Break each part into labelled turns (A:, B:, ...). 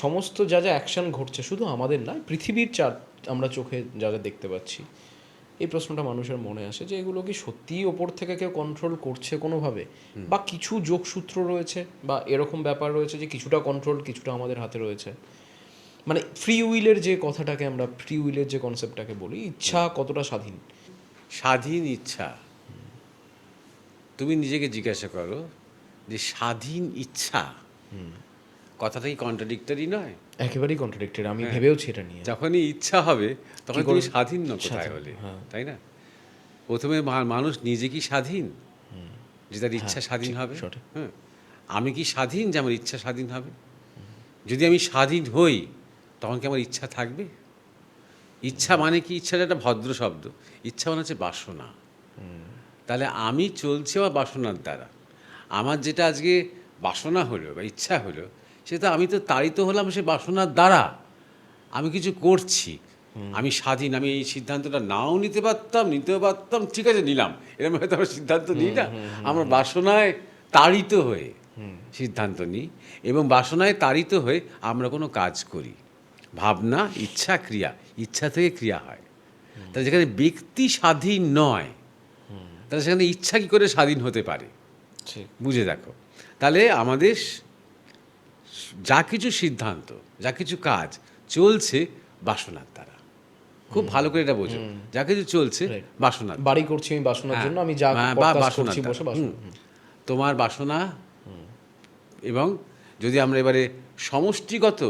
A: সমস্ত যা যা অ্যাকশন ঘটছে শুধু আমাদের নয়, পৃথিবীর আমরা চোখে যা যা দেখতে পাচ্ছি, এই প্রশ্নটা মানুষের মনে আসে যে এগুলো কি সত্যিই ওপর থেকে কেউ কন্ট্রোল করছে কোনোভাবে, বা কিছু যোগসূত্র রয়েছে বা এরকম ব্যাপার রয়েছে যে কিছুটা কন্ট্রোল কিছুটা আমাদের হাতে রয়েছে। মানে ফ্রি উইলের যে কথাটাকে আমরা, ফ্রি উইলের যে কনসেপ্টটাকে বলি, ইচ্ছা কতটা স্বাধীন?
B: স্বাধীন ইচ্ছা, তুমি নিজেকে জিজ্ঞাসা করো যে স্বাধীন ইচ্ছা কথাটা কি কন্ট্রাডিক্টরি নয়?
A: একেবারেই কন্ট্রাডিক্টেড, আমি
B: হ্যাঁ।
A: ভেবেওছি এটা নিয়ে।
B: যখনই ইচ্ছা হবে তখন
A: কি করে
B: তুমি স্বাধীন না কোথায়
A: স্বাধীন,
B: হলে,
A: হ্যাঁ।
B: তাই না? প্রথমে মানুষ নিজে কি স্বাধীন যে তার ইচ্ছা
A: হ্যাঁ,
B: স্বাধীন
A: ঠিক,
B: হবে?
A: সঠিক।
B: হ্যাঁ, আমি কি স্বাধীন যে আমার ইচ্ছা স্বাধীন হবে? যদি আমি স্বাধীন হই তখন কি আমার ইচ্ছা থাকবে? ইচ্ছা মানে কি? ইচ্ছাটা একটা ভদ্র শব্দ। ইচ্ছা মানে হচ্ছে বাসনা। তাহলে আমি চলছি আমার বাসনার দ্বারা। আমার যেটা আজকে বাসনা হলো বা ইচ্ছা হলো, সেটা আমি তো তাড়িত হলাম সে বাসনার দ্বারা। আমি কিছু করছি, আমি স্বাধীন। আমি এই সিদ্ধান্তটা নাও নিতে পারতাম, নিতেও পারতাম, ঠিক আছে নিলাম, এরকম হয়তো আমরা সিদ্ধান্ত নিই না। আমরা বাসনায় তাড়িত হয়ে সিদ্ধান্ত নিই, এবং বাসনায় তাড়িত হয়ে আমরা কোনো কাজ করি। ভাবনা, ইচ্ছা, ক্রিয়া, ইচ্ছা থেকে ক্রিয়া হয়। তাহলে যেখানে ব্যক্তি স্বাধীন নয়, তাহলে সেখানে ইচ্ছা কী করে স্বাধীন হতে পারে?
A: ঠিক।
B: বুঝে দেখো। তাহলে আমাদের যা কিছু সিদ্ধান্ত, যা কিছু কাজ চলছে বাসনার দ্বারা। খুব ভালো করে এটা বোঝো, যা কিছু চলছে
A: Right.
B: বাসনার দ্বারা।
A: বাড়ি করছি আমি বাসনার
B: হ্যাঁ,
A: জন্য, আমি যা
B: বা
A: পডকাস্ট
B: বাসনার
A: করছি
B: দ্বারা।
A: বসে বাসনা।
B: তোমার বাসনা, এবং যদি আমরা এবারে সমষ্টিগত,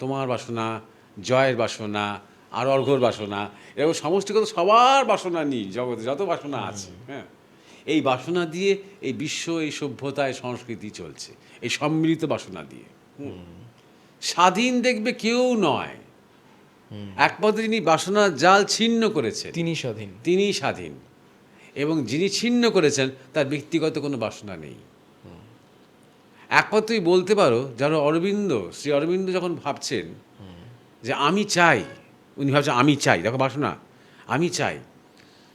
B: তোমার বাসনা, জয়ের বাসনা, আর অর্ঘ্যর বাসনা, এরকম সমষ্টিগত সবার বাসনা নিই, জগতে যত বাসনা আছে, হ্যাঁ, এই বাসনা দিয়ে এই বিশ্ব, এই সভ্যতা, এই সংস্কৃতি চলছে, এই সম্মিলিত বাসনা দিয়ে। স্বাধীন দেখবে কেউ নয়। একমাত্র যিনি বাসনার জাল ছিন্ন করেছেন
A: তিনি স্বাধীন।
B: তিনিই স্বাধীন, এবং যিনি ছিন্ন করেছেন তার ব্যক্তিগত কোনো বাসনা নেই। একমাত্রই বলতে পারো, যারা অরবিন্দ, শ্রী অরবিন্দ যখন ভাবছেন যে আমি চাই, উনি ভাবছেন আমি চাই, দেখো বাসনা, আমি চাই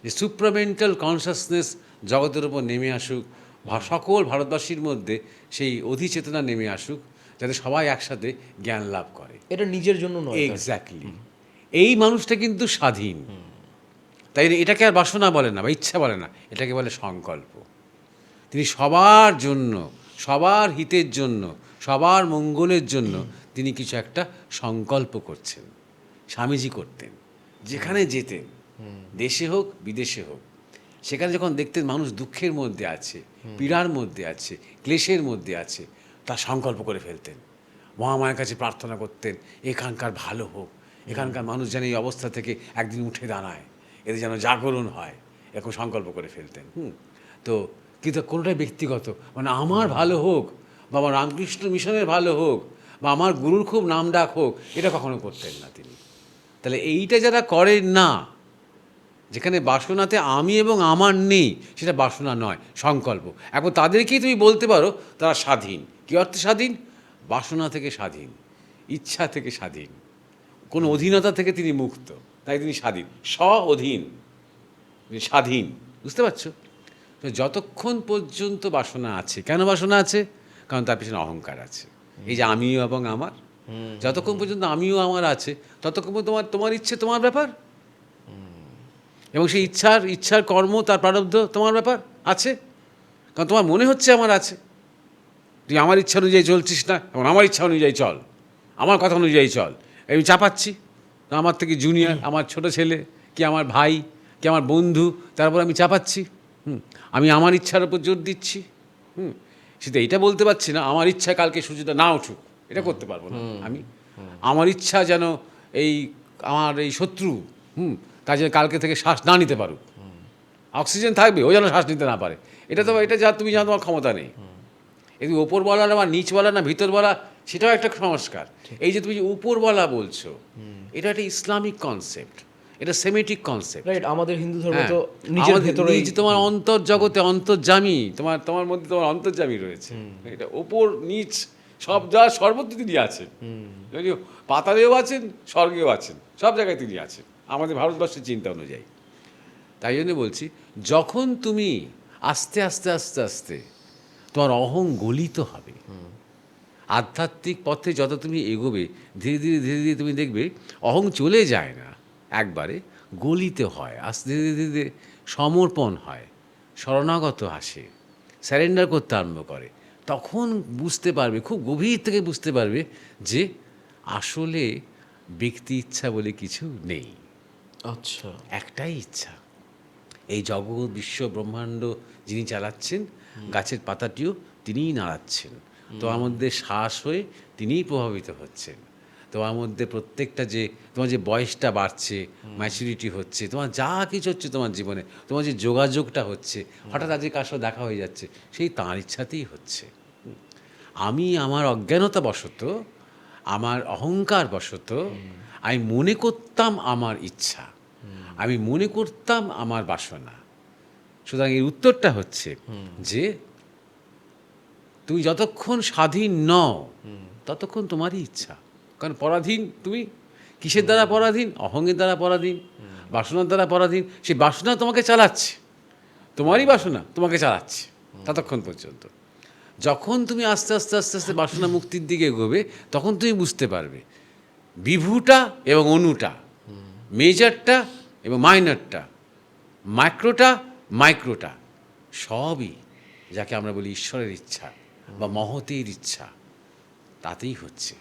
B: যে সুপ্রামেন্টাল কনসাসনেস জগতের উপর নেমে আসুক, সকল ভারতবাসীর মধ্যে সেই অধিচেতনা নেমে আসুক, যাতে সবাই একসাথে জ্ঞান লাভ করে।
A: এটা নিজের জন্য নয়।
B: এক্স্যাক্টলি। এই মানুষটা কিন্তু স্বাধীন। তাই এটাকে আর বাসনা বলে না বা ইচ্ছা বলে না, এটাকে বলে সংকল্প। তিনি সবার জন্য, সবার হিতের জন্য, সবার মঙ্গলের জন্য তিনি কিছু একটা সংকল্প করছেন। স্বামীজি করতেন, যেখানে যেতেন, দেশে হোক বিদেশে হোক, সেখানে যখন দেখতেন মানুষ দুঃখের মধ্যে আছে, পীড়ার মধ্যে আছে, ক্লেশের মধ্যে আছে, তা সংকল্প করে ফেলতেন। মহামায়ের কাছে প্রার্থনা করতেন এখানকার ভালো হোক, এখানকার মানুষ যেন এই অবস্থা থেকে একদিন উঠে দাঁড়ায়, এদের যেন জাগরণ হয়, এরকম সংকল্প করে ফেলতেন। তো কিন্তু কোনোটাই ব্যক্তিগত, মানে আমার ভালো হোক, বা আমার রামকৃষ্ণ মিশনের ভালো হোক, বা আমার গুরুর খুব নামডাক হোক, এটা কখনো করতেন না তিনি। তাহলে এইটা যারা করেন না, যেখানে বাসনাতে আমি এবং আমার নেই, সেটা বাসনা নয়, সংকল্প। এখন তাদেরকেই তুমি বলতে পারো তারা স্বাধীন। কী অর্থে স্বাধীন? বাসনা থেকে স্বাধীন, ইচ্ছা থেকে স্বাধীন, কোনো অধীনতা থেকে তিনি মুক্ত, তাই তিনি স্বাধীন, অধীন, স্বাধীন। বুঝতে পারছো? তো যতক্ষণ পর্যন্ত বাসনা আছে, কেন বাসনা আছে? কারণ তার পিছনে অহংকার আছে, এই যে আমিও এবং আমার। যতক্ষণ পর্যন্ত আমিও আমার আছে, ততক্ষণ পর্যন্ত তোমার ইচ্ছে তোমার ব্যাপার, এবং সেই ইচ্ছার কর্ম, তার প্রারব্ধ তোমার ব্যাপার আছে। কারণ তোমার মনে হচ্ছে আমার আছে, তুই আমার ইচ্ছা অনুযায়ী চলছিস না, এবং আমার ইচ্ছা অনুযায়ী চল, আমার কথা অনুযায়ী চল। আমি চাপাচ্ছি, আমার থেকে জুনিয়র, আমার ছোট ছেলে, কি আমার ভাই, কি আমার বন্ধু, তারপর আমি চাপাচ্ছি। আমি আমার ইচ্ছার উপর জোর দিচ্ছি। সেটা এইটা বলতে পারছি না আমার ইচ্ছা কালকে সূর্যটা না উঠুক, এটা করতে পারবো না আমি। আমার ইচ্ছা যেন আমার এই শত্রু তার যেন কালকে থেকে শ্বাস না নিতে পারুক, অক্সিজেন থাকবে, ও যেন শ্বাস নিতে না পারে। এটা তুমি জানো তোমার ক্ষমতা নেই। এই উপরওয়ালা না বা নিচওয়ালা না ভিতরওয়ালা, সেটাও একটা সংস্কার। এই যে তুমি উপরওয়ালা বলছো, এটা একটা ইসলামিক কনসেপ্ট, এটা সেমেটিক কনসেপ্ট।
A: রাইট, আমাদের হিন্দু ধর্মে তো নিজের ভেতরে
B: তোমার অন্তর্জগতে অন্তর্যামী, তোমার মধ্যে তোমার অন্তর্যামী রয়েছে। এটা ওপর নিচ সব যা সর্বত্র তিনি আছেন, যদিও পাতালেও আছেন, স্বর্গেও আছেন, সব জায়গায় তিনি আছেন আমাদের ভারতবর্ষের চিন্তা অনুযায়ী। তাই জন্য বলছি, যখন তুমি আস্তে আস্তে আস্তে আস্তে তোমার অহং গলিত হবে, আধ্যাত্মিক পথে যত তুমি এগোবে ধীরে ধীরে ধীরে ধীরে তুমি দেখবে অহং চলে যায় না একবারে, গলিতে হয়, আস্তে ধীরে ধীরে ধীরে সমর্পণ হয়, শরণাগত আসে, স্যারেন্ডার করতে আরম্ভ করে। তখন বুঝতে পারবে, খুব গভীর থেকে বুঝতে পারবে যে আসলে ব্যক্তি ইচ্ছা বলে কিছু নেই,
A: আচ্ছা।
B: একটাই ইচ্ছা। এই জগৎ বিশ্ব ব্রহ্মাণ্ড যিনি চালাচ্ছেন, গাছের পাতাটিও তিনিই নাড়াচ্ছেন, তোমার মধ্যে শ্বাস হয়ে তিনিই প্রভাবিত হচ্ছেন। তোমার মধ্যে প্রত্যেকটা যে তোমার যে বয়সটা বাড়ছে, ম্যাচুরিটি হচ্ছে, তোমার যা কিছু হচ্ছে তোমার জীবনে, তোমার যে যোগাযোগটা হচ্ছে, হঠাৎ আজকে কার সাথে দেখা হয়ে যাচ্ছে, সেই তাঁর ইচ্ছাতেই হচ্ছে। আমি আমার অজ্ঞানতা বশত, আমার অহংকার বশত আমি মনে করতাম আমার ইচ্ছা, আমি মনে করতাম আমার বাসনা। সুতরাং এর উত্তরটা হচ্ছে যে তুমি যতক্ষণ স্বাধীন নও ততক্ষণ তোমারই ইচ্ছা। কারণ পরাধীন তুমি কিসের দ্বারা পরাধীন? অহংয়ের দ্বারা পরাধীন, বাসনার দ্বারা পরাধীন। সেই বাসনা তোমাকে চালাচ্ছে, তোমারই বাসনা তোমাকে চালাচ্ছে ততক্ষণ পর্যন্ত। যখন তুমি আস্তে আস্তে আস্তে আস্তে বাসনা মুক্তির দিকে এগোবে, তখন তুমি বুঝতে পারবে বিভুটা এবং অনুটা, মেজরটা এবং মাইনরটা, মাইক্রোটা মাইক্রোটা, সবই যাকে আমরা বলি ঈশ্বরের ইচ্ছা বা মহতের ইচ্ছা, তাতেই হচ্ছে।